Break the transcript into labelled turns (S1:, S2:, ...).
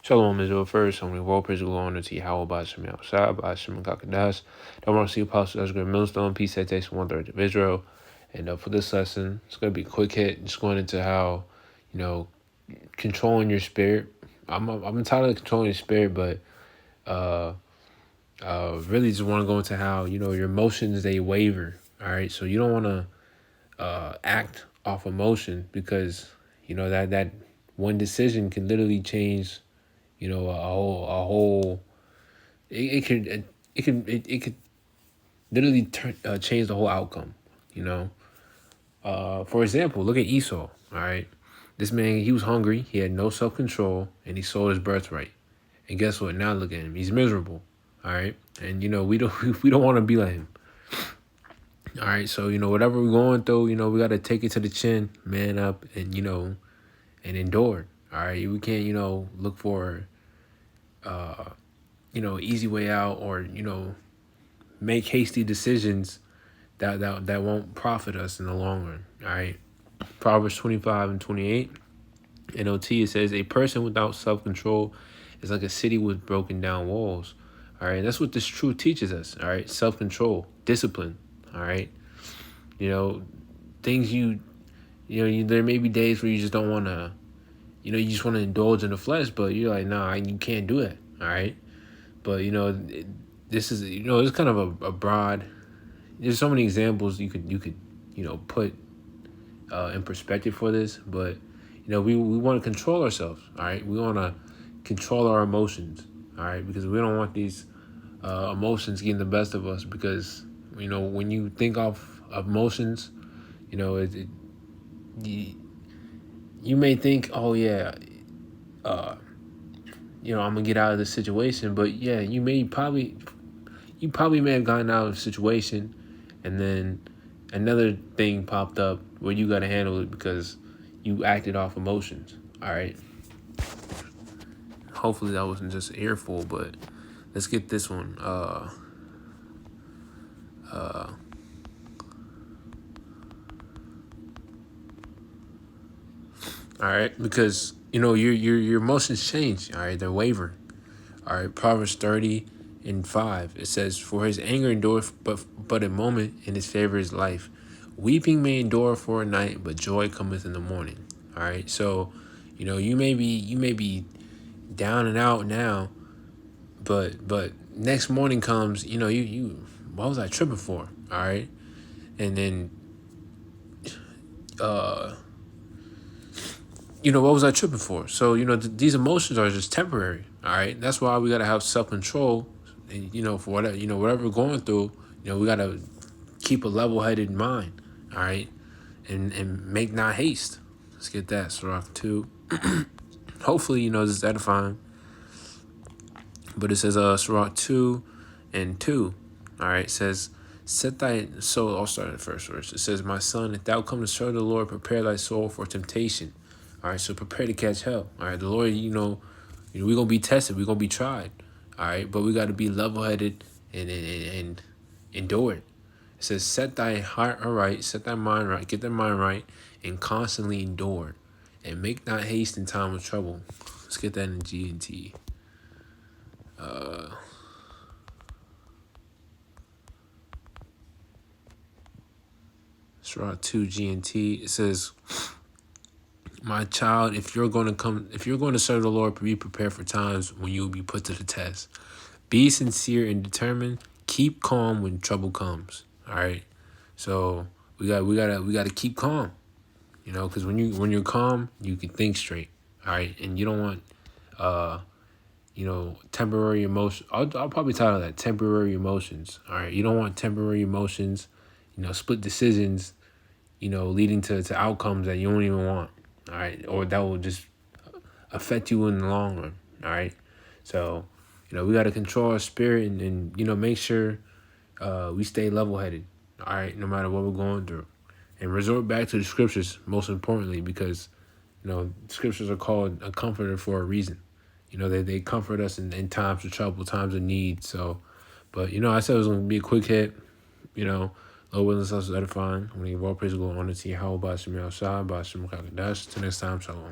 S1: Shalom Israel first, only world praise the Lord unto Yahweh by Shem Shah, by Shem Kakadash. Don't want to see Apostle Ezra Millstone, peace, citation, 1/3 of Israel. And for this lesson, it's going to be a quick hit, just going into how, controlling your spirit. I'm tired of controlling your spirit, but really just want to go into how, your emotions, they waver. All right. So you don't want to act off emotion because, that one decision can literally change a whole. It could literally change the whole outcome. For example, look at Esau. All right, this man, he was hungry, he had no self control, and he sold his birthright. And guess what? Now look at him, he's miserable. All right, and we don't we don't want to be like him. All right, so whatever we're going through, we got to take it to the chin, man up, and and endure. All right, we can't look for easy way out, or make hasty decisions that won't profit us in the long run. All right. Proverbs 25:28 NOT, it says, a person without self-control is like a city with broken down walls. All right, that's what this truth teaches us. All right, self-control, discipline. All right, things there may be days where you just don't want to, you just want to indulge in the flesh, but you're like, nah, you can't do it. All right. But this is it's kind of a broad. There's so many examples you could put in perspective for this, but we want to control ourselves. All right, we want to control our emotions. All right, because we don't want these emotions getting the best of us. Because when you think of emotions, you may think, oh yeah, I'm gonna get out of this situation, but yeah, you probably may have gotten out of the situation, and then another thing popped up where you got to handle it because you acted off emotions. All right. Hopefully that wasn't just an earful, but let's get this one. All right, because your emotions change. All right, they're wavering. All right, Proverbs 30:5. It says, "For his anger endureth but a moment, and his favor is life. Weeping may endure for a night, but joy cometh in the morning." All right, so you may be down and out now, but next morning comes. You what was I tripping for? All right, and then what was I tripping for? So these emotions are just temporary. All right, that's why we gotta have self control, and for whatever we're going through, we gotta keep a level headed mind. All right, and make not haste. Let's get that Sirach 2. Hopefully this is edifying. But it says Sirach 2:2. All right, it says, set thy soul. I'll start at the first verse. It says, my son, if thou come to serve the Lord, prepare thy soul for temptation. All right, so prepare to catch hell. All right, the Lord, we're gonna be tested, we're gonna be tried. All right, but we got to be level-headed and endure it. It says, set thy heart aright, set thy mind right, get thy mind right, and constantly endure, and make not haste in time of trouble. Let's get that in G&T. Sirach 2 G&T. It says, my child, if you're going to serve the Lord, be prepared for times when you will be put to the test. Be sincere and determined. Keep calm when trouble comes. All right. So we gotta keep calm. Because when you're calm, you can think straight. All right, and you don't want temporary emotion. I'll probably title that temporary emotions. All right, you don't want temporary emotions. Split decisions. Leading to outcomes that you don't even want. All right, or that will just affect you in the long run. All right, so we got to control our spirit and make sure we stay level headed. All right, no matter what we're going through, and resort back to the scriptures most importantly, because scriptures are called a comforter for a reason. They comfort us in times of trouble, times of need. So, but I said it was gonna be a quick hit. Lord willing, us edifying. I'm gonna give all praise and glory and honor to Yahweh by Shem Shah, by Shem Kakadash. Till next time, shalom.